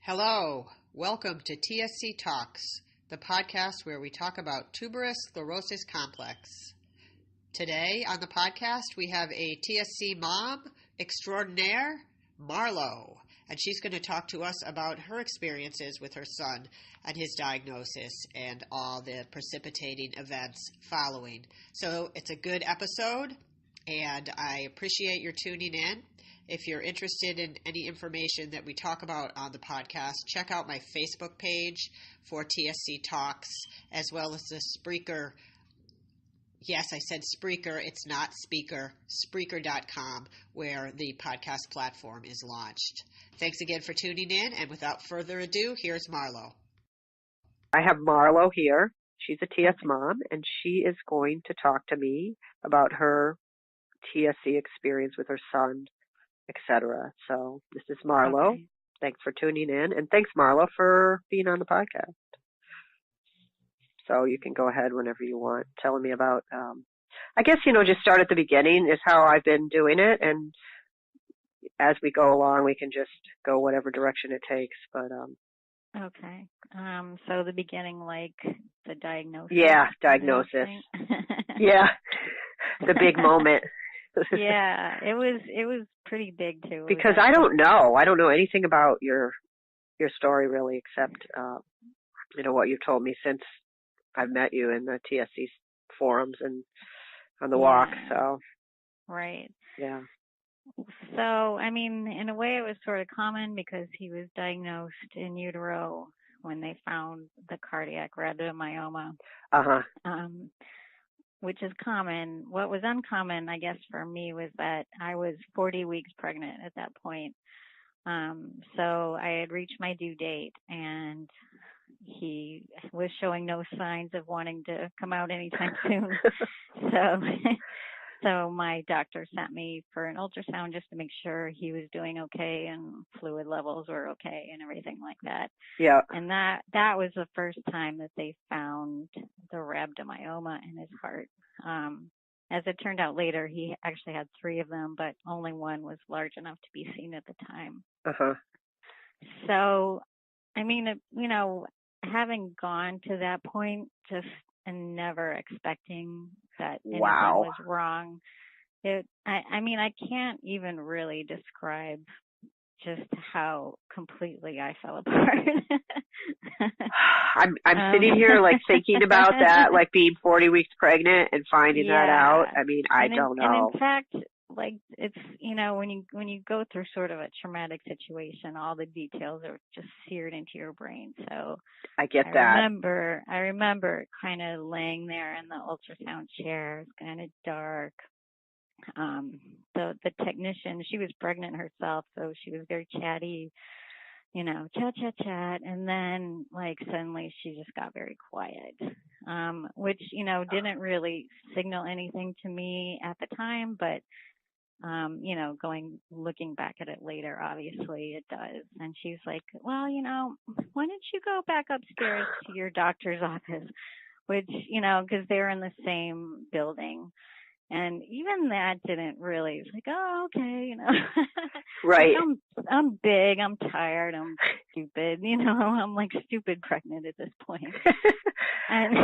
Hello, welcome to TSC Talks, the podcast where we talk about tuberous sclerosis complex. Today on the podcast we have a TSC mom extraordinaire, Marlo, and she's going to talk to us about her experiences with her son and his diagnosis and all the precipitating events following. So it's a good episode, and I appreciate your tuning in. If you're interested in any information that we talk about on the podcast, check out my Facebook page for TSC Talks, as well as the Spreaker. Yes, I said Spreaker. It's not Speaker. Spreaker.com, where the podcast platform is launched. Thanks again for tuning in, and without further ado, here's Marlo. I have Marlo here. She's a TS mom, and she is going to talk to me about her TSC experience with her son, etc. So this is Marlo. Okay. Thanks for tuning in, and thanks, Marlo, for being on the podcast. So you can go ahead whenever you want, telling me about, I guess, just start at the beginning is how I've been doing it, and as we go along, we can just go whatever direction it takes, but... Okay. So the beginning, like the diagnosis? Yeah, diagnosis. Yeah, the big moment. Yeah, it was pretty big too. Because I don't know anything about your story really, except what you've told me since I've met you in the TSC forums and on the walk. So right. Yeah. So in a way, it was sort of common because he was diagnosed in utero when they found the cardiac rhabdomyoma. Which is common. What was uncommon, I guess, for me was that I was 40 weeks pregnant at that point. So I had reached my due date, and he was showing no signs of wanting to come out anytime soon. So my doctor sent me for an ultrasound just to make sure he was doing okay and fluid levels were okay and everything like that. Yeah. And that was the first time that they found the rhabdomyoma in his heart. As it turned out later, he actually had 3 of them, but only one was large enough to be seen at the time. So, having gone to that point, just and never expecting that anything was wrong. I can't even really describe just how completely I fell apart. I'm sitting here thinking about that, being 40 weeks pregnant and finding that out. I don't know. And in fact, it's, when you go through sort of a traumatic situation, all the details are just seared into your brain. So I get that. I remember kind of laying there in the ultrasound chair. It's kind of dark. The technician, she was pregnant herself, so she was very chatty, chat. And then suddenly she just got very quiet, which, didn't really signal anything to me at the time, but looking back at it later, obviously it does. And she's like, well, why don't you go back upstairs to your doctor's office, which, because they're in the same building. And even that didn't really, it's like, oh, okay, Right. I'm big, I'm tired, I'm stupid, I'm stupid pregnant at this point. And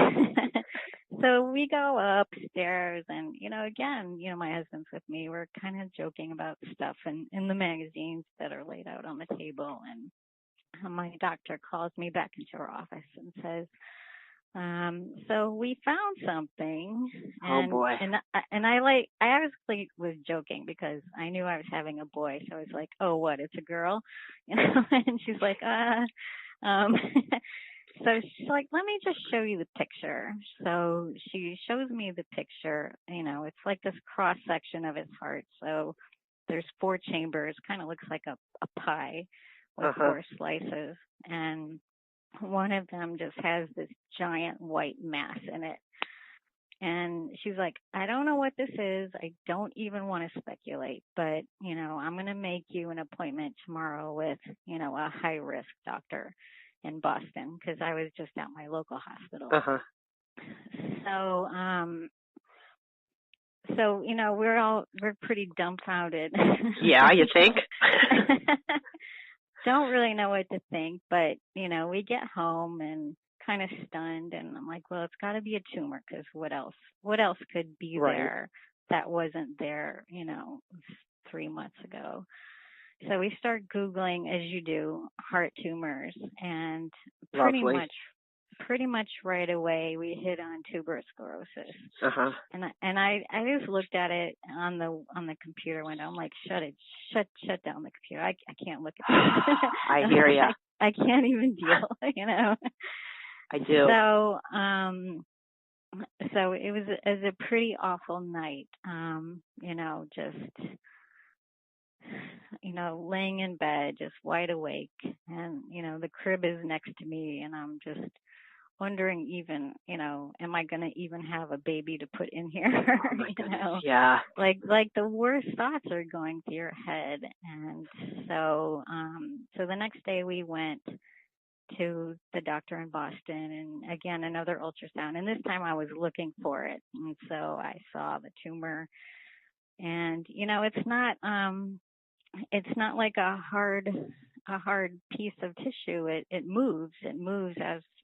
so we go upstairs and, again, my husband's with me. We're kind of joking about stuff in the magazines that are laid out on the table. And my doctor calls me back into her office and says, so we found something. And, oh boy. And I actually was joking because I knew I was having a boy. So I was like, oh, what? It's a girl? And she's like, so she's like, let me just show you the picture. So she shows me the picture. It's like this cross section of his heart. So there's 4 chambers, kind of looks like a pie with 4 slices. And one of them just has this giant white mass in it. And she's like, I don't know what this is. I don't even want to speculate, but, I'm going to make you an appointment tomorrow with, a high risk doctor in Boston, because I was just at my local hospital. So, we're pretty dumbfounded. Yeah, you think? don't really know what to think, but, we get home and kind of stunned, and I'm like, well, it's got to be a tumor, because what else could be there that wasn't there, 3 months ago? So we start Googling, as you do, heart tumors, and pretty much right away we hit on tuberous sclerosis. Uh-huh. And I just looked at it on the computer window. I'm like, shut down the computer. I can't look at this. I hear ya. I can't even deal, I do. So it was a pretty awful night. Just laying in bed, just wide awake, and the crib is next to me, and I'm just wondering, even, am I going to even have a baby to put in here? Oh my goodness. Yeah. Like the worst thoughts are going through your head. And so the next day we went to the doctor in Boston, and again, another ultrasound. And this time I was looking for it. And so I saw the tumor, and, it's not like a hard piece of tissue. It moves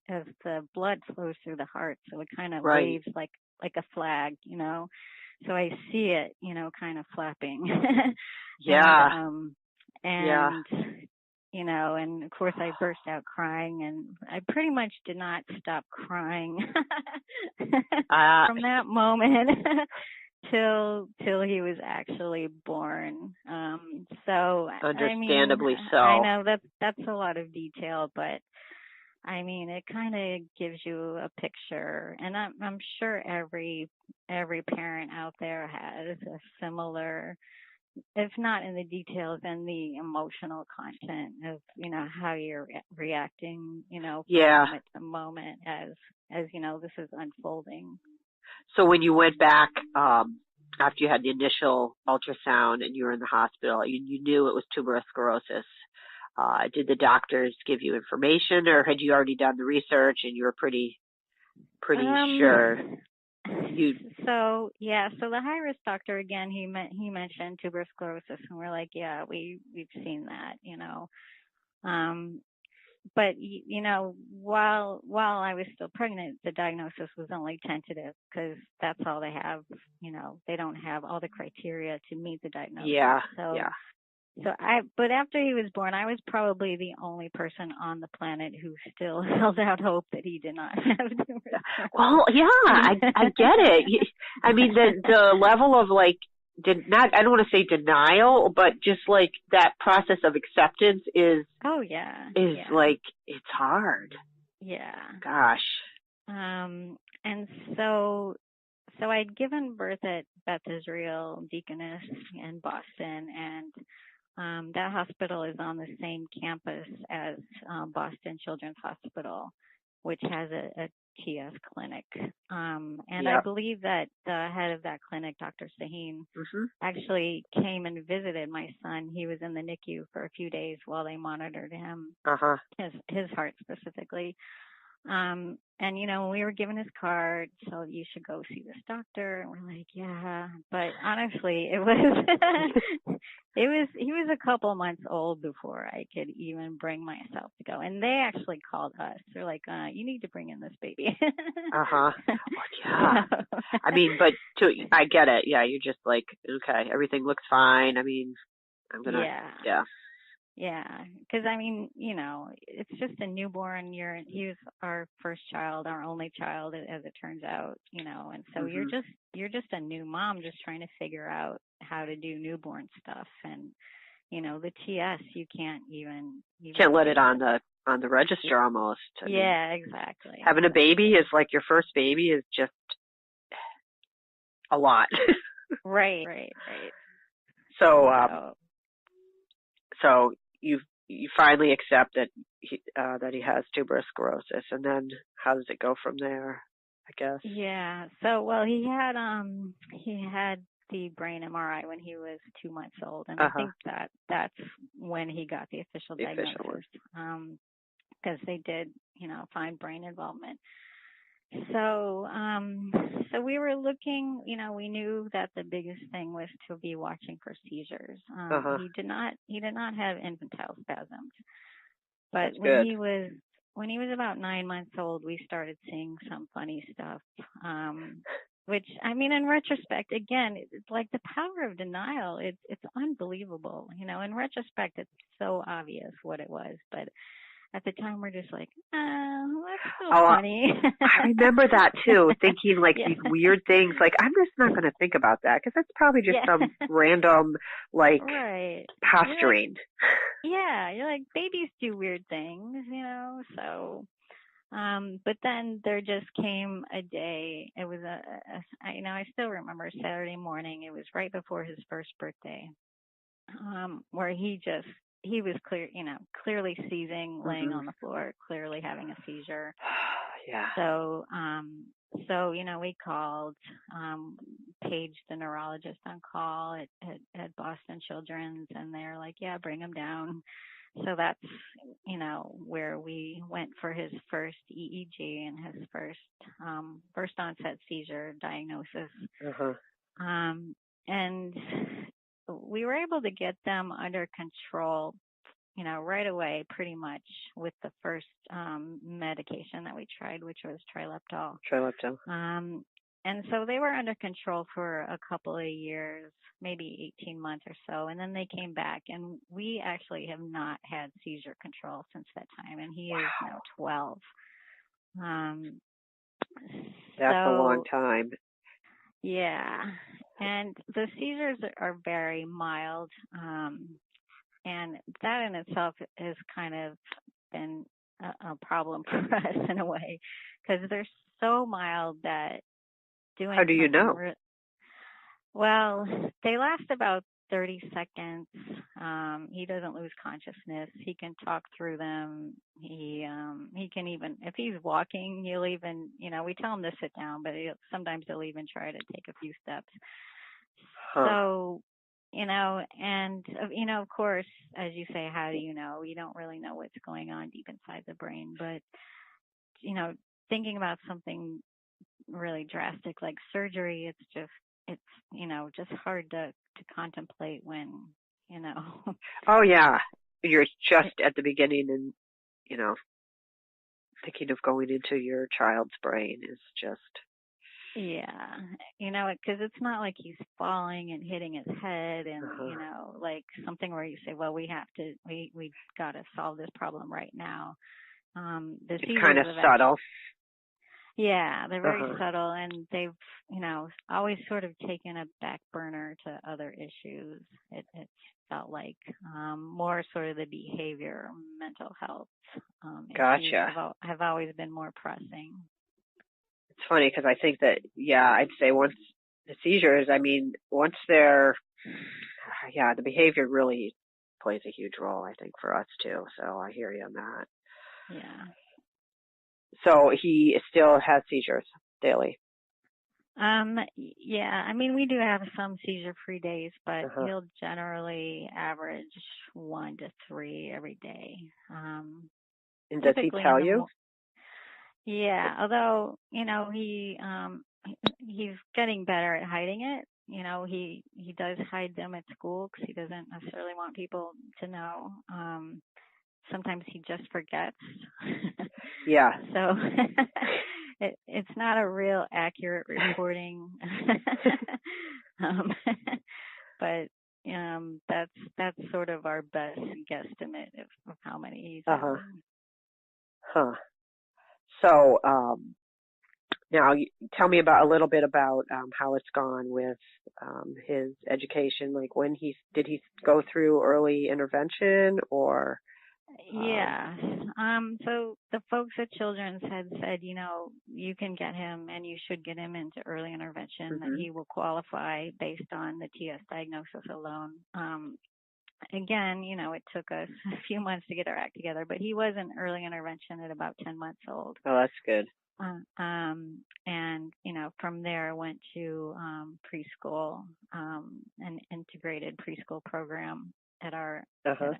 as the blood flows through the heart. So it kind of waves like a flag, So I see it, kind of flapping. Yeah. And of course I burst out crying, and I pretty much did not stop crying from that moment till he was actually born. So understandably so. I know that's a lot of detail, but it kind of gives you a picture, and I'm sure every parent out there has a similar, if not in the details, then the emotional content of how you're reacting, from moment to moment as this is unfolding. So when you went back after you had the initial ultrasound and you were in the hospital, you knew it was tuberous sclerosis. Did the doctors give you information, or had you already done the research and you were pretty sure? So the high risk doctor, again, he mentioned tuberous sclerosis, and we're like, yeah, we've seen that, But while I was still pregnant, the diagnosis was only tentative, because that's all they have. They don't have all the criteria to meet the diagnosis. Yeah. But after he was born, I was probably the only person on the planet who still held out hope that he did not have tuberous sclerosis. Well, yeah, I get it. The level of I don't want to say denial, but just that process of acceptance is it's hard. Yeah. Gosh. And so I'd given birth at Beth Israel Deaconess in Boston, and that hospital is on the same campus as Boston Children's Hospital, which has a TS clinic. And I believe that the head of that clinic, Dr. Sahin, actually came and visited my son. He was in the NICU for a few days while they monitored him, his heart specifically. And when we were given his card, so you should go see this doctor, and we're like, yeah. But honestly, it was he was a couple months old before I could even bring myself to go. And they actually called us. They're like, you need to bring in this baby. Yeah. But I get it. Yeah, you're just like, okay, everything looks fine. I'm gonna. Yeah, because it's just a newborn. He was our first child, our only child, as it turns out. And so you're just a new mom, just trying to figure out how to do newborn stuff. And the TS, you can't even can't let it on the register almost. Exactly. Having a baby is like your first baby is just a lot. Right. So you finally accept that he has tuberous sclerosis, and then how does it go from there, I guess? Yeah. So he had the brain MRI when he was 2 months old, and I think that's when he got the official diagnosis, because they did find brain involvement. So we were looking, we knew that the biggest thing was to be watching for seizures. Uh-huh. He did not have infantile spasms, but That's good. when he was about 9 months old, we started seeing some funny stuff. Which, I mean, in retrospect, again, it's like the power of denial. It's unbelievable. In retrospect, it's so obvious what it was, but at the time we're just like, oh, that's so funny. I remember that too, thinking like Yeah. these weird things. Like, I'm just not going to think about that because that's probably just some random, like, right. posturing. You're like, babies do weird things, so. But then there just came a day. It was I still remember Saturday morning. It was right before his first birthday, where he was clearly seizing, laying on the floor, clearly having a seizure. Yeah. So, we called, paged the neurologist on call at Boston Children's, and they're like, yeah, bring him down. So that's, where we went for his first EEG and his first onset seizure diagnosis. Uh-huh. And we were able to get them under control, right away, pretty much with the first medication that we tried, which was trilaptol. And so they were under control for a couple of years, maybe 18 months or so, and then they came back. And we actually have not had seizure control since that time, and he is now 12. That's a long time. Yeah, and the seizures are very mild, and that in itself has kind of been a problem for us in a way, because they're so mild that doing How do you know? Well, they last about 30 seconds. He doesn't lose consciousness. He can talk through them. He can even, if he's walking, he'll even, we tell him to sit down, but sometimes he'll even try to take a few steps. So, and, of course, as you say, how do you know? You don't really know what's going on deep inside the brain. But, thinking about something really drastic like surgery, it's just hard to contemplate when, Oh, yeah. You're just at the beginning and, thinking of going into your child's brain is just. Yeah. Because it's not like he's falling and hitting his head and, like something where you say, well, we got to solve this problem right now. It's kind of subtle. Yeah, they're very subtle, and they've, always sort of taken a back burner to other issues. It felt like more sort of the behavior, mental health issues have always been more pressing. It's funny because I think that, I'd say once the seizures, once they're, the behavior really plays a huge role, I think, for us too. So I hear you on that. Yeah. So he still has seizures daily? Yeah, we do have some seizure-free days, but he'll generally average 1 to 3 every day. And does he tell you? Yeah, although, he's getting better at hiding it. He does hide them at school because he doesn't necessarily want people to know. Sometimes he just forgets. Yeah. So it's not a real accurate reporting. But that's sort of our best guesstimate of how many he's having. So now tell me a little bit about how it's gone with his education. Like did he go through early intervention or? Yeah. So the folks at Children's had said, you can get him and you should get him into early intervention, that he will qualify based on the TS diagnosis alone. Again, it took us a few months to get our act together, but he was in early intervention at about 10 months old. Oh, that's good. And, from there went to preschool, an integrated preschool program at our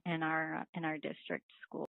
in our district school.